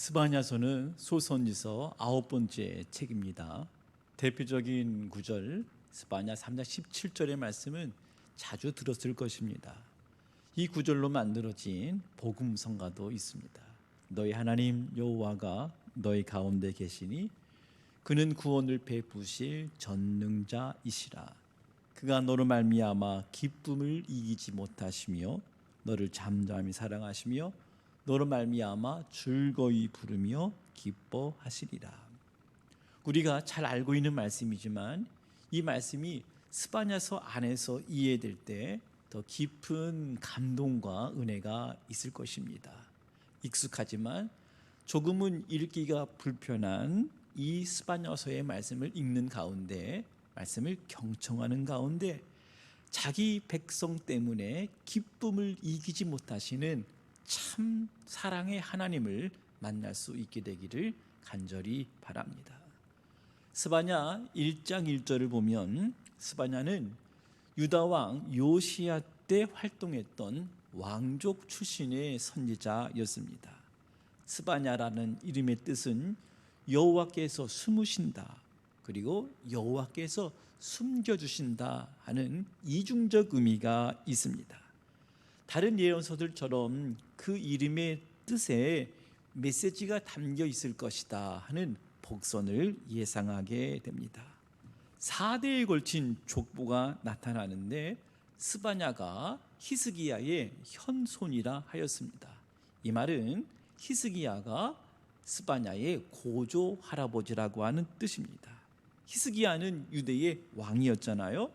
스바냐서는 소선지서 9번째 책입니다. 대표적인 구절 스바냐 3장 17절의 말씀은 자주 들었을 것입니다. 이 구절로 만들어진 복음성가도 있습니다. 너희 하나님 여호와가 너희 가운데 계시니 그는 구원을 베푸실 전능자이시라. 그가 너로 말미암아 기쁨을 이기지 못하시며 너를 잠잠히 사랑하시며 너로 말미암아 즐거이 부르며 기뻐하시리라. 우리가 잘 알고 있는 말씀이지만 이 말씀이 스바냐서 안에서 이해될 때 더 깊은 감동과 은혜가 있을 것입니다. 익숙하지만 조금은 읽기가 불편한 이 스바냐서의 말씀을 읽는 가운데, 말씀을 경청하는 가운데 자기 백성 때문에 기쁨을 이기지 못하시는 참 사랑의 하나님을 만날 수 있게 되기를 간절히 바랍니다. 스바냐 1장 1절을 보면 스바냐는 유다 왕 요시야 때 활동했던 왕족 출신의 선지자였습니다. 스바냐라는 이름의 뜻은 여호와께서 숨으신다, 그리고 여호와께서 숨겨주신다 하는 이중적 의미가 있습니다. 다른 예언서들처럼 그 이름의 뜻에 메시지가 담겨 있을 것이다 하는 복선을 예상하게 됩니다. 4대에 걸친 족보가 나타나는데 스바냐가 히스기야의 현손이라 하였습니다. 이 말은 히스기야가 스바냐의 고조 할아버지라고 하는 뜻입니다. 히스기야는 유대의 왕이었잖아요.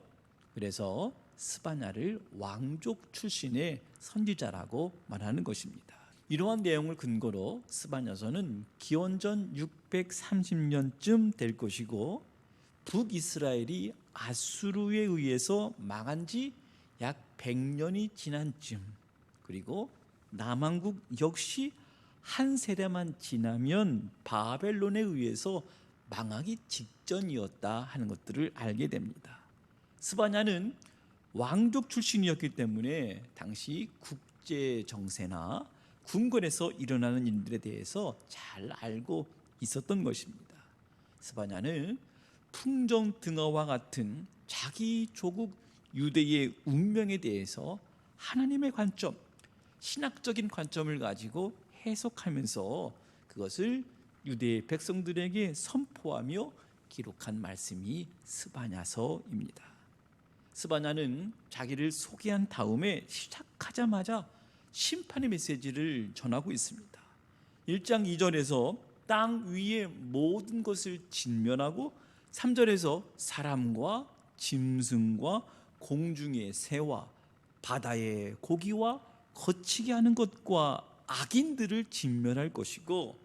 그래서 스바냐를 왕족 출신의 선지자라고 말하는 것입니다. 이러한 내용을 근거로 스바냐서는 기원전 630년쯤 될 것이고 북이스라엘이 아수르에 의해서 망한 지 약 100년이 지난 쯤, 그리고 남왕국 역시 한 세대만 지나면 바벨론에 의해서 망하기 직전이었다 하는 것들을 알게 됩니다. 스바냐는 왕족 출신이었기 때문에 당시 국제 정세나 궁궐에서 일어나는 일들에 대해서 잘 알고 있었던 것입니다. 스바냐는 풍정등화와 같은 자기 조국 유대의 운명에 대해서 하나님의 관점, 신학적인 관점을 가지고 해석하면서 그것을 유대 백성들에게 선포하며 기록한 말씀이 스바냐서입니다. 스바냐는 자기를 소개한 다음에 시작하자마자 심판의 메시지를 전하고 있습니다. 1장 2절에서 땅 위의 모든 것을 진멸하고 3절에서 사람과 짐승과 공중의 새와 바다의 고기와 거치게 하는 것과 악인들을 진멸할 것이고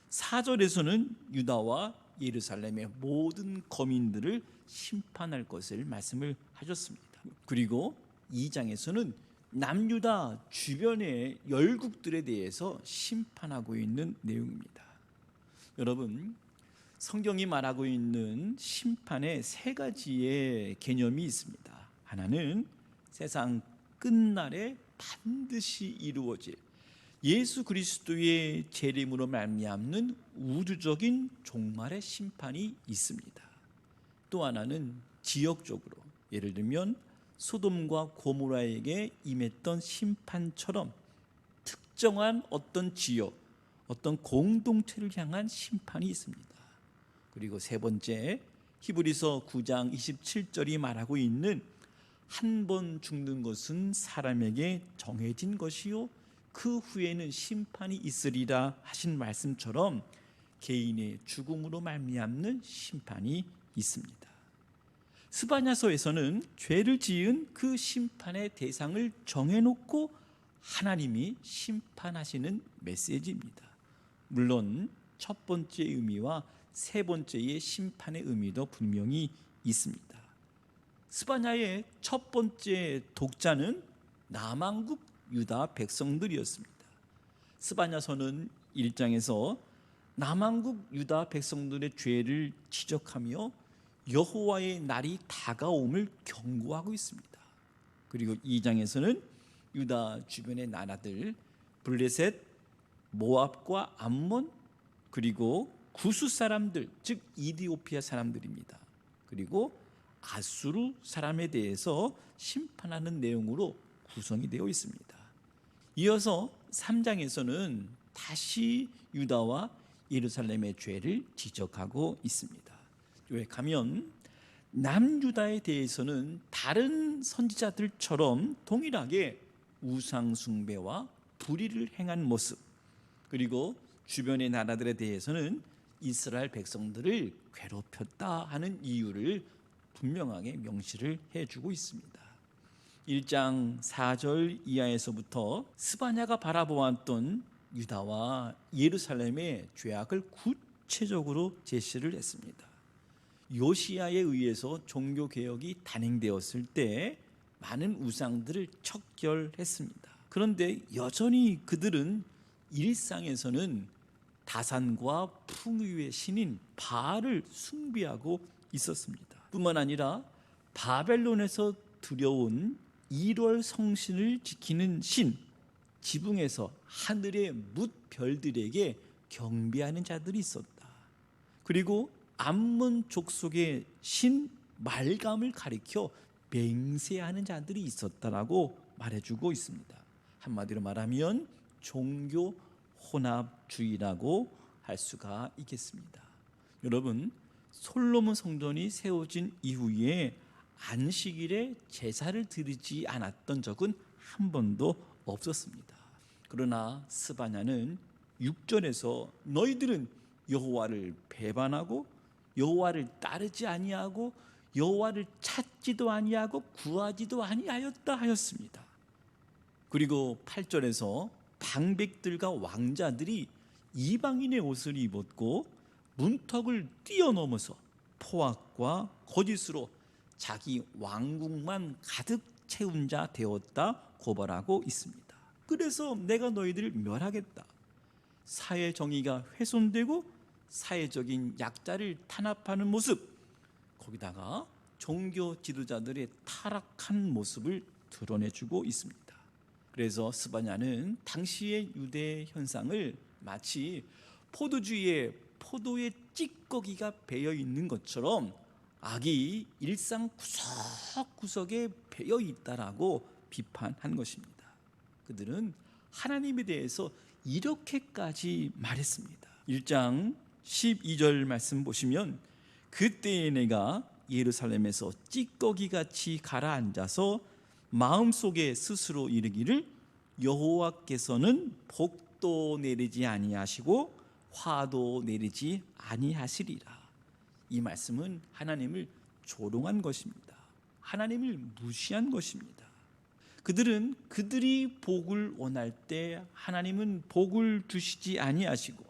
4절에서는 유다와 예루살렘의 모든 거민들을 심판할 것을 말씀을 하셨습니다. 그리고 2장에서는 남유다 주변의 열국들에 대해서 심판하고 있는 내용입니다. 여러분, 성경이 말하고 있는 심판의 세 가지의 개념이 있습니다. 하나는 세상 끝날에 반드시 이루어질 예수 그리스도의 재림으로 말미암는 우주적인 종말의 심판이 있습니다. 또 하나는 지역적으로, 예를 들면 소돔과 고모라에게 임했던 심판처럼 특정한 어떤 지역, 어떤 공동체를 향한 심판이 있습니다. 그리고 세 번째, 히브리서 9장 27절이 말하고 있는 한 번 죽는 것은 사람에게 정해진 것이요 그 후에는 심판이 있으리라 하신 말씀처럼 개인의 죽음으로 말미암는 심판이 있습니다. 스바냐서에서는 죄를 지은 그 심판의 대상을 정해놓고 하나님이 심판하시는 메시지입니다. 물론 첫 번째 의미와 세 번째의 심판의 의미도 분명히 있습니다. 스바냐의 첫 번째 독자는 남왕국 유다 백성들이었습니다. 스바냐서는 1장에서 남왕국 유다 백성들의 죄를 지적하며 여호와의 날이 다가옴을 경고하고 있습니다. 그리고 2장에서는 유다 주변의 나라들 블레셋, 모압과 암몬, 그리고 구스 사람들, 즉 이디오피아 사람들입니다. 그리고 아수르 사람에 대해서 심판하는 내용으로 구성이 되어 있습니다. 이어서 3장에서는 다시 유다와 예루살렘의 죄를 지적하고 있습니다. 왜 가면 남유다에 대해서는 다른 선지자들처럼 동일하게 우상 숭배와 불의를 행한 모습, 그리고 주변의 나라들에 대해서는 이스라엘 백성들을 괴롭혔다 하는 이유를 분명하게 명시를 해주고 있습니다. 1장 4절 이하에서부터 스바냐가 바라보았던 유다와 예루살렘의 죄악을 구체적으로 제시를 했습니다. 요시야에 의해서 종교개혁이 단행되었을 때 많은 우상들을 척결했습니다. 그런데 여전히 그들은 일상에서는 다산과 풍요의 신인 바알을 숭배하고 있었습니다. 뿐만 아니라 바벨론에서 들여온 1월 성신을 지키는 신, 지붕에서 하늘의 뭇별들에게 경배하는 자들이 있었다. 그리고 암몬 족속의 신 말감을 가리켜 맹세하는 자들이 있었다라고 말해주고 있습니다. 한마디로 말하면 종교 혼합주의라고 할 수가 있겠습니다. 여러분, 솔로몬 성전이 세워진 이후에 안식일에 제사를 드리지 않았던 적은 한 번도 없었습니다. 그러나 스바냐는 6절에서 너희들은 여호와를 배반하고 여호와를 따르지 아니하고 여호와를 찾지도 아니하고 구하지도 아니하였다 하였습니다. 그리고 8절에서 방백들과 왕자들이 이방인의 옷을 입었고 문턱을 뛰어넘어서 포악과 거짓으로 자기 왕국만 가득 채운 자 되었다 고발하고 있습니다. 그래서 내가 너희들을 멸하겠다. 사회 정의가 훼손되고 사회적인 약자를 탄압하는 모습, 거기다가 종교 지도자들의 타락한 모습을 드러내주고 있습니다. 그래서 스바냐는 당시의 유대 현상을 마치 포도주에 포도의 찌꺼기가 배어 있는 것처럼 악이 일상 구석구석에 배어 있다라고 비판한 것입니다. 그들은 하나님에 대해서 이렇게까지 말했습니다. 1장 12절 말씀 보시면 그때에 내가 예루살렘에서 찌꺼기같이 가라앉아서 마음속에 스스로 이르기를 여호와께서는 복도 내리지 아니하시고 화도 내리지 아니하시리라. 이 말씀은 하나님을 조롱한 것입니다. 하나님을 무시한 것입니다. 그들은 그들이 복을 원할 때 하나님은 복을 주시지 아니하시고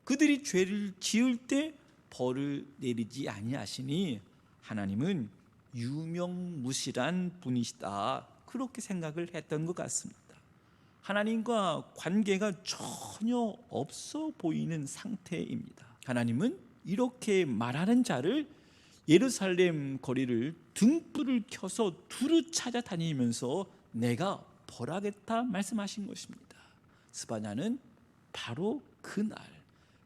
그들이 죄를 지을 때 벌을 내리지 아니하시니 하나님은 유명무실한 분이시다, 그렇게 생각을 했던 것 같습니다. 하나님과 관계가 전혀 없어 보이는 상태입니다. 하나님은 이렇게 말하는 자를 예루살렘 거리를 등불을 켜서 두루 찾아다니면서 내가 벌하겠다 말씀하신 것입니다. 스바냐는 바로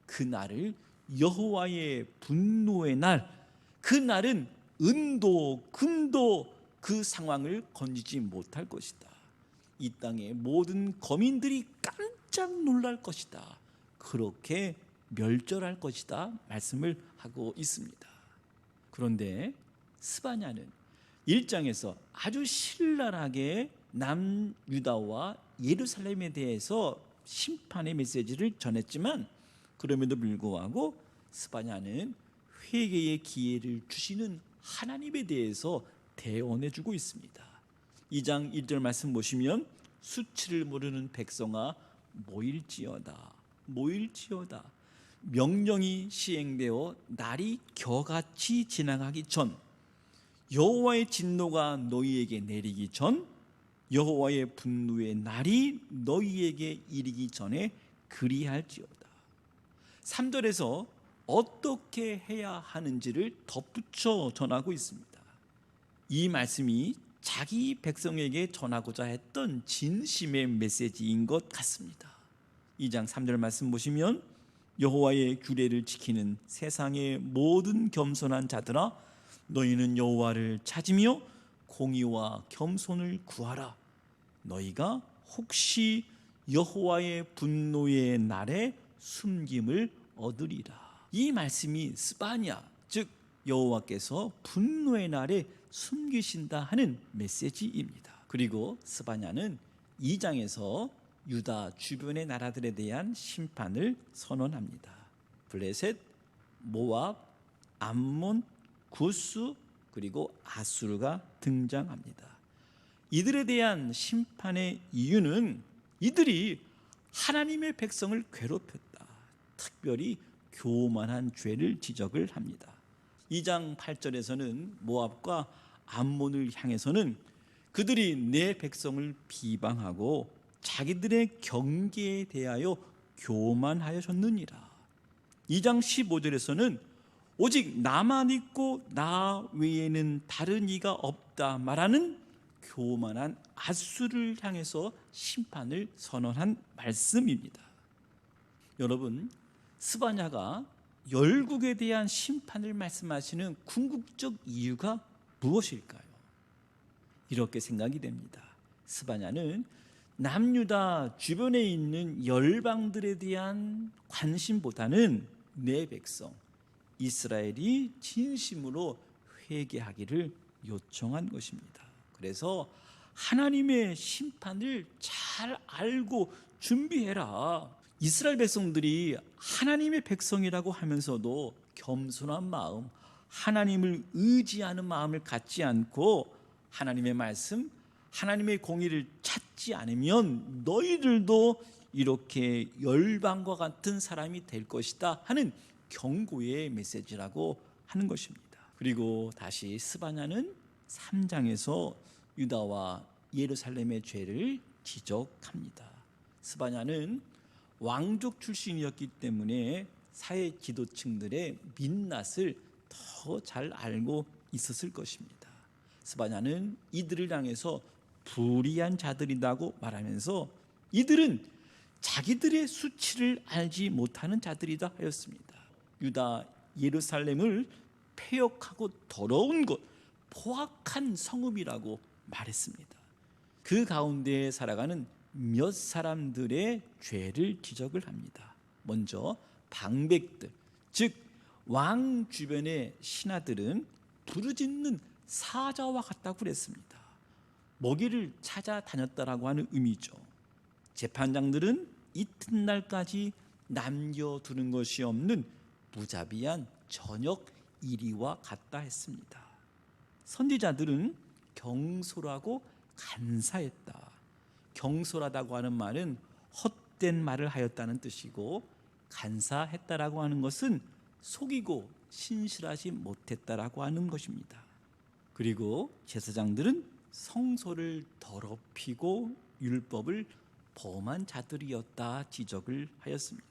그날을 여호와의 분노의 날, 그날은 은도 금도 그 상황을 건지지 못할 것이다. 이 땅의 모든 거민들이 깜짝 놀랄 것이다. 그렇게 멸절할 것이다 말씀을 하고 있습니다. 그런데 스바냐는 1장에서 아주 신랄하게 남유다와 예루살렘에 대해서 심판의 메시지를 전했지만 그럼에도 불구하고 스바냐는 회개의 기회를 주시는 하나님에 대해서 대언해주고 있습니다. 2장 1절 말씀 보시면 수치를 모르는 백성아 모일지어다, 모일지어다. 명령이 시행되어 날이 겨같이 지나가기 전, 여호와의 진노가 너희에게 내리기 전, 여호와의 분노의 날이 너희에게 이르기 전에 그리할지어다. 3절에서 어떻게 해야 하는지를 덧붙여 전하고 있습니다. 이 말씀이 자기 백성에게 전하고자 했던 진심의 메시지인 것 같습니다. 2장 3절 말씀 보시면 여호와의 규례를 지키는 세상의 모든 겸손한 자들아, 너희는 여호와를 찾으며 공의와 겸손을 구하라. 너희가 혹시 여호와의 분노의 날에 숨김을 얻으리라. 이 말씀이 스바냐, 즉 여호와께서 분노의 날에 숨기신다 하는 메시지입니다. 그리고 스바냐는 2장에서 유다 주변의 나라들에 대한 심판을 선언합니다. 블레셋, 모압, 암몬, 구스, 그리고 아수르가 등장합니다. 이들에 대한 심판의 이유는 이들이 하나님의 백성을 괴롭혔다, 특별히 교만한 죄를 지적을 합니다. 2장 8절에서는 모압과 암몬을 향해서는 그들이 내 백성을 비방하고 자기들의 경계에 대하여 교만하였느니라. 2장 15절에서는 오직 나만 있고 나 외에는 다른 이가 없다 말하는 교만한 아수를 향해서 심판을 선언한 말씀입니다. 여러분, 스바냐가 열국에 대한 심판을 말씀하시는 궁극적 이유가 무엇일까요? 이렇게 생각이 됩니다. 스바냐는 남유다 주변에 있는 열방들에 대한 관심보다는 내 백성 이스라엘이 진심으로 회개하기를 요청한 것입니다. 그래서 하나님의 심판을 잘 알고 준비해라. 이스라엘 백성들이 하나님의 백성이라고 하면서도 겸손한 마음, 하나님을 의지하는 마음을 갖지 않고 하나님의 말씀, 하나님의 공의를 찾지 않으면 너희들도 이렇게 열방과 같은 사람이 될 것이다 하는 경고의 메시지라고 하는 것입니다. 그리고 다시 스바냐는 3장에서 유다와 예루살렘의 죄를 지적합니다. 스바냐는 왕족 출신이었기 때문에 사회 지도층들의 민낯을 더 잘 알고 있었을 것입니다. 스바냐는 이들을 향해서 불의한 자들이라고 말하면서 이들은 자기들의 수치를 알지 못하는 자들이다 하였습니다. 유다 예루살렘을 폐역하고 더러운 곳, 포악한 성읍이라고 말했습니다. 그 가운데 살아가는 몇 사람들의 죄를 지적을 합니다. 먼저 방백들, 즉 왕 주변의 신하들은 부르짖는 사자와 같다고 그랬습니다. 먹이를 찾아다녔다라고 하는 의미죠. 재판장들은 이튿날까지 남겨두는 것이 없는 무자비한 저녁 이리와 같다 했습니다. 선지자들은 경솔하고 간사했다. 경솔하다고 하는 말은 헛된 말을 하였다는 뜻이고, 간사했다라고 하는 것은 속이고 신실하지 못했다라고 하는 것입니다. 그리고 제사장들은 성소를 더럽히고 율법을 범한 자들이었다 지적을 하였습니다.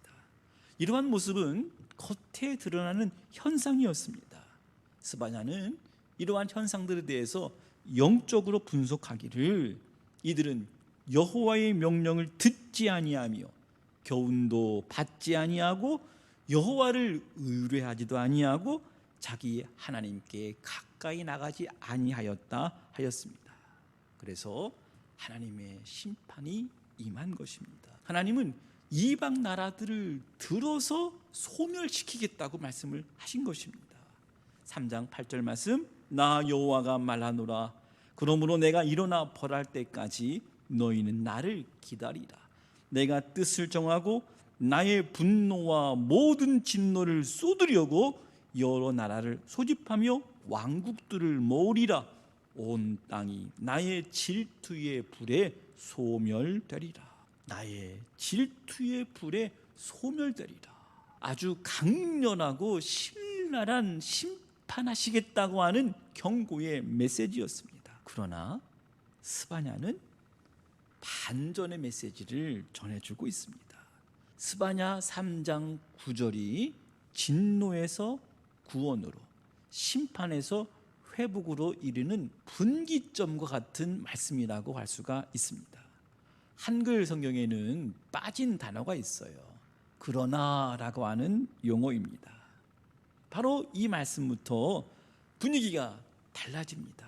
이러한 모습은 겉에 드러나는 현상이었습니다. 스바냐는 이러한 현상들에 대해서 영적으로 분석하기를 이들은 여호와의 명령을 듣지 아니하며 교훈도 받지 아니하고 여호와를 의뢰하지도 아니하고 자기 하나님께 가까이 나가지 아니하였다 하였습니다. 그래서 하나님의 심판이 임한 것입니다. 하나님은 이방 나라들을 들어서 소멸시키겠다고 말씀을 하신 것입니다. 3장 8절 말씀, 나 여호와가 말하노라. 그러므로 내가 일어나 벌할 때까지 너희는 나를 기다리라. 내가 뜻을 정하고 나의 분노와 모든 진노를 쏟으려고 여러 나라를 소집하며 왕국들을 모으리라. 온 땅이 나의 질투의 불에 소멸되리라. 나의 질투의 불에 소멸되리라. 아주 강렬하고 신랄한 심판하시겠다고 하는 경고의 메시지였습니다. 그러나 스바냐는 반전의 메시지를 전해주고 있습니다. 스바냐 3장 9절이 진노에서 구원으로, 심판에서 회복으로 이르는 분기점과 같은 말씀이라고 할 수가 있습니다. 한글 성경에는 빠진 단어가 있어요. 그러나라고 하는 용어입니다. 바로 이 말씀부터 분위기가 달라집니다.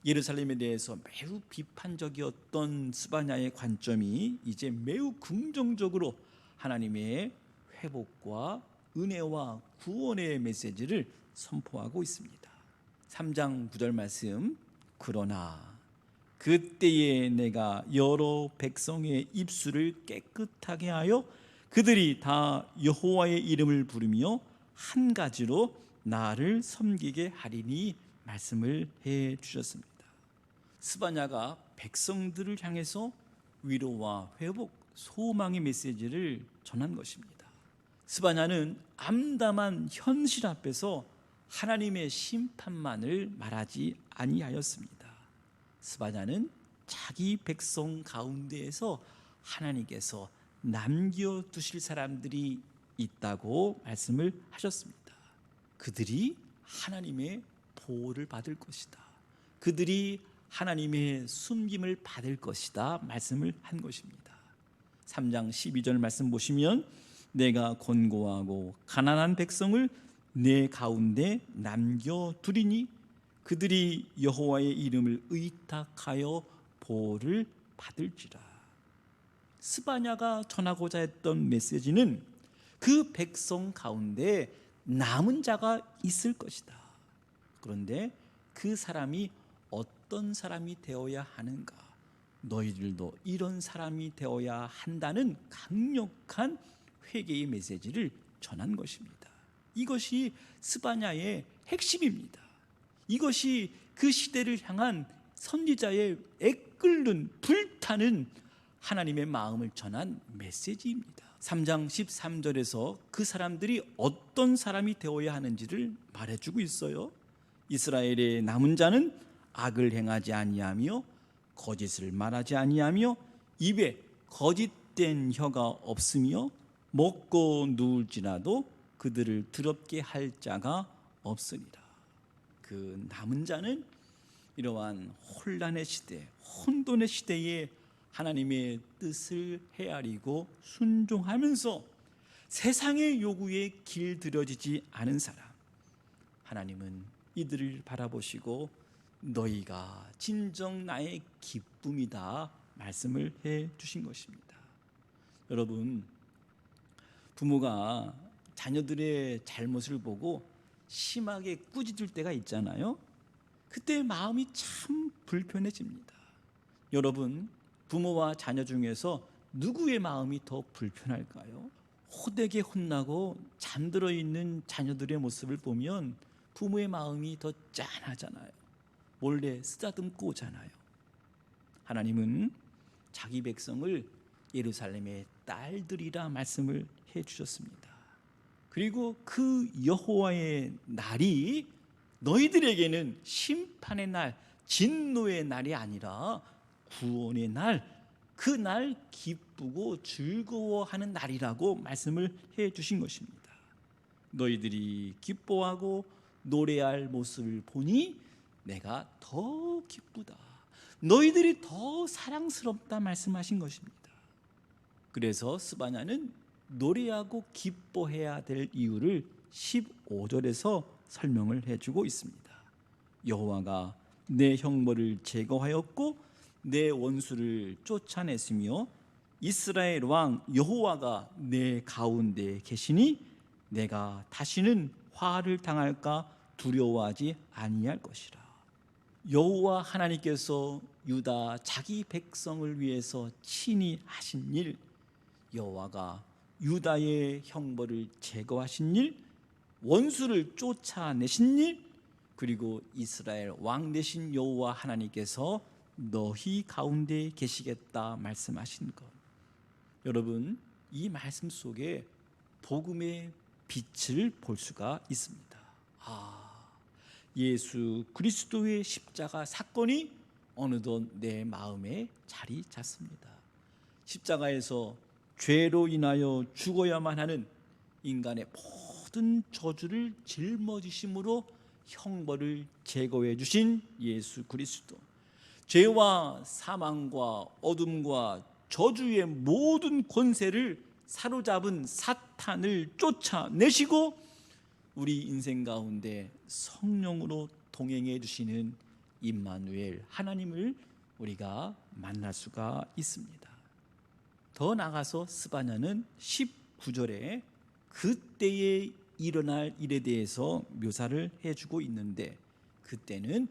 예루살렘에 대해서 매우 비판적이었던 스바냐의 관점이 이제 매우 긍정적으로 하나님의 회복과 은혜와 구원의 메시지를 선포하고 있습니다. 3장 9절 말씀, 그러나 그때에 내가 여러 백성의 입술을 깨끗하게 하여 그들이 다 여호와의 이름을 부르며 한 가지로 나를 섬기게 하리니 말씀을 해 주셨습니다. 스바냐가 백성들을 향해서 위로와 회복, 소망의 메시지를 전한 것입니다. 스바냐는 암담한 현실 앞에서 하나님의 심판만을 말하지 아니하였습니다. 스바냐는 자기 백성 가운데에서 하나님께서 남겨두실 사람들이 있다고 말씀을 하셨습니다. 그들이 하나님의 보호를 받을 것이다. 그들이 하나님의 숨김을 받을 것이다 말씀을 한 것입니다. 3장 12절 말씀 보시면 내가 권고하고 가난한 백성을 내 가운데 남겨두리니 그들이 여호와의 이름을 의탁하여 보호를 받을지라. 스바냐가 전하고자 했던 메시지는 그 백성 가운데 남은 자가 있을 것이다. 그런데 그 사람이 어떤 사람이 되어야 하는가? 너희들도 이런 사람이 되어야 한다는 강력한 회개의 메시지를 전한 것입니다. 이것이 스바냐의 핵심입니다. 이것이 그 시대를 향한 선지자의 애끓는 불타는 하나님의 마음을 전한 메시지입니다. 3장 13절에서 그 사람들이 어떤 사람이 되어야 하는지를 말해주고 있어요. 이스라엘의 남은 자는 악을 행하지 아니하며 거짓을 말하지 아니하며 입에 거짓된 혀가 없으며 먹고 누울지라도 그들을 더럽게 할 자가 없으니라. 그 남은 자는 이러한 혼란의 시대, 혼돈의 시대에 하나님의 뜻을 헤아리고 순종하면서 세상의 요구에 길들여지지 않은 사람, 하나님은 이들을 바라보시고 너희가 진정 나의 기쁨이다 말씀을 해 주신 것입니다. 여러분, 부모가 자녀들의 잘못을 보고 심하게 꾸짖을 때가 있잖아요. 그때 마음이 참 불편해집니다. 여러분, 부모와 자녀 중에서 누구의 마음이 더 불편할까요? 호되게 혼나고 잠들어 있는 자녀들의 모습을 보면 부모의 마음이 더 짠하잖아요. 몰래 쓰다듬고 오잖아요. 하나님은 자기 백성을 예루살렘의 딸들이라 말씀을 해 주셨습니다. 그리고 그 여호와의 날이 너희들에게는 심판의 날, 진노의 날이 아니라 구원의 날, 그 날 기쁘고 즐거워하는 날이라고 말씀을 해 주신 것입니다. 너희들이 기뻐하고 노래할 모습을 보니 내가 더 기쁘다. 너희들이 더 사랑스럽다 말씀하신 것입니다. 그래서 스바냐는 노래하고 기뻐해야 될 이유를 15절에서 설명을 해주고 있습니다. 여호와가 내 형벌을 제거하였고 내 원수를 쫓아냈으며 이스라엘 왕 여호와가 내 가운데 계시니 내가 다시는 화를 당할까 두려워하지 아니할 것이라. 여호와 하나님께서 유다 자기 백성을 위해서 친히 하신 일, 여호와가 유다의 형벌을 제거하신 일, 원수를 쫓아내신 일, 그리고 이스라엘 왕 되신 여호와 하나님께서 너희 가운데 계시겠다 말씀하신 것. 여러분, 이 말씀 속에 복음의 빛을 볼 수가 있습니다. 예수 그리스도의 십자가 사건이 어느덧 내 마음에 자리 잡습니다. 십자가에서 죄로 인하여 죽어야만 하는 인간의 모든 저주를 짊어지심으로 형벌을 제거해 주신 예수 그리스도, 죄와 사망과 어둠과 저주의 모든 권세를 사로잡은 사탄을 쫓아내시고 우리 인생 가운데 성령으로 동행해 주시는 임마누엘 하나님을 우리가 만날 수가 있습니다. 더 나아가서 스바냐는 19절에 그때에 일어날 일에 대해서 묘사를 해주고 있는데, 그때는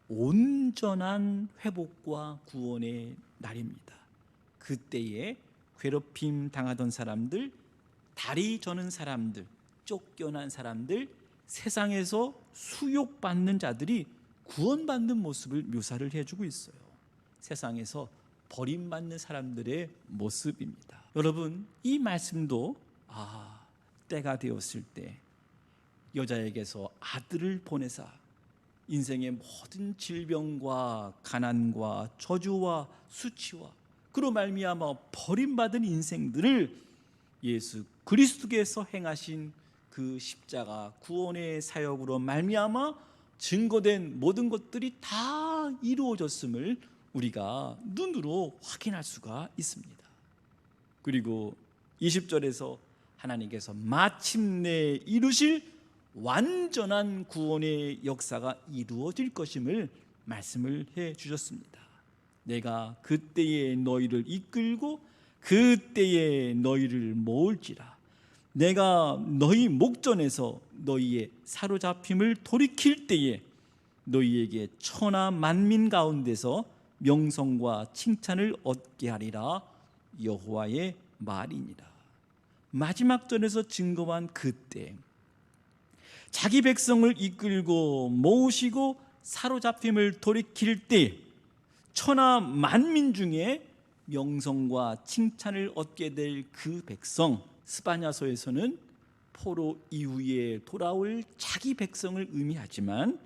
온전한 회복과 구원의 날입니다. 그때에 괴롭힘 당하던 사람들, 다리 저는 사람들, 쫓겨난 사람들, 세상에서 수욕받는 자들이 구원받는 모습을 묘사를 해주고 있어요. 세상에서 버림받는 사람들의 모습입니다. 여러분, 이 말씀도 때가 되었을 때 여자에게서 아들을 보내사 인생의 모든 질병과 가난과 저주와 수치와 그로 말미암아 버림받은 인생들을 예수 그리스도께서 행하신 그 십자가 구원의 사역으로 말미암아 증거된 모든 것들이 다 이루어졌음을 우리가 눈으로 확인할 수가 있습니다. 그리고 20절에서 하나님께서 마침내 이루실 완전한 구원의 역사가 이루어질 것임을 말씀을 해 주셨습니다. 내가 그때에 너희를 이끌고 그때에 너희를 모을지라. 내가 너희 목전에서 너희의 사로잡힘을 돌이킬 때에 너희에게 천하 만민 가운데서 명성과 칭찬을 얻게 하리라. 여호와의 말이니라. 마지막 전에서 증거한 그때 자기 백성을 이끌고 모으시고 사로잡힘을 돌이킬 때 천하 만민 중에 명성과 칭찬을 얻게 될 그 백성, 스바냐서에서는 포로 이후에 돌아올 자기 백성을 의미하지만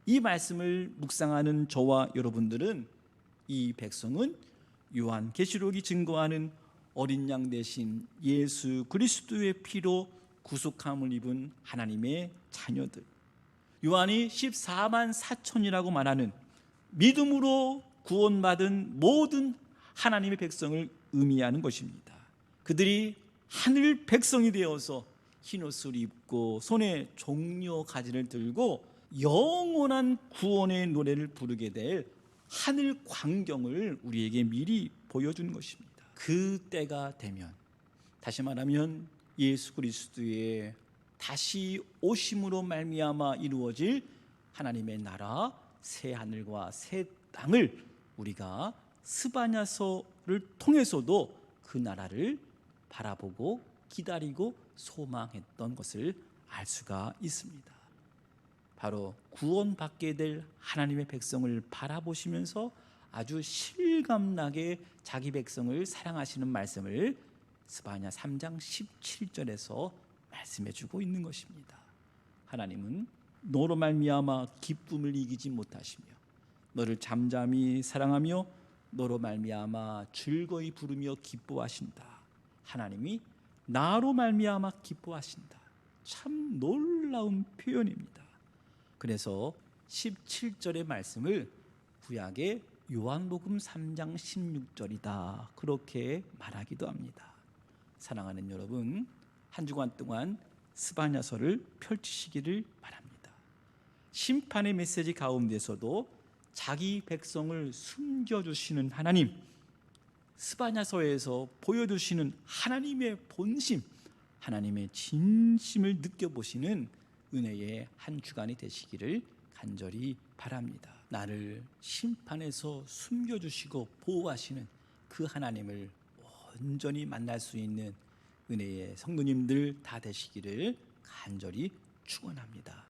이 말씀을 묵상하는 저와 여러분들은 이 백성은 요한계시록이 증거하는 어린 양 대신 예수 그리스도의 피로 구속함을 입은 하나님의 자녀들, 요한이 14만 4천이라고 말하는 믿음으로 구원받은 모든 하나님의 백성을 의미하는 것입니다. 그들이 하늘 백성이 되어서 흰옷을 입고 손에 종려 가지를 들고 영원한 구원의 노래를 부르게 될 하늘 광경을 우리에게 미리 보여주는 것입니다. 그 때가 되면, 다시 말하면 예수 그리스도의 다시 오심으로 말미암아 이루어질 하나님의 나라, 새 하늘과 새 땅을 우리가 스바냐서를 통해서도 그 나라를 바라보고 기다리고 소망했던 것을 알 수가 있습니다. 바로 구원받게 될 하나님의 백성을 바라보시면서 아주 실감나게 자기 백성을 사랑하시는 말씀을 스바냐 3장 17절에서 말씀해 주고 있는 것입니다. 하나님은 너로 말미암아 기쁨을 이기지 못하시며 너를 잠잠히 사랑하며 너로 말미암아 즐거이 부르며 기뻐하신다. 하나님이 나로 말미암아 기뻐하신다. 참 놀라운 표현입니다. 그래서 17절의 말씀을 구약의 요한복음 3장 16절이다 그렇게 말하기도 합니다. 사랑하는 여러분, 한 주간 동안 스바냐서를 펼치시기를 바랍니다. 심판의 메시지 가운데서도 자기 백성을 숨겨주시는 하나님, 스바냐서에서 보여주시는 하나님의 본심, 하나님의 진심을 느껴보시는 은혜의 한 주간이 되시기를 간절히 바랍니다. 나를 심판에서 숨겨주시고 보호하시는 그 하나님을 온전히 만날 수 있는 은혜의 성도님들 다 되시기를 간절히 축원합니다.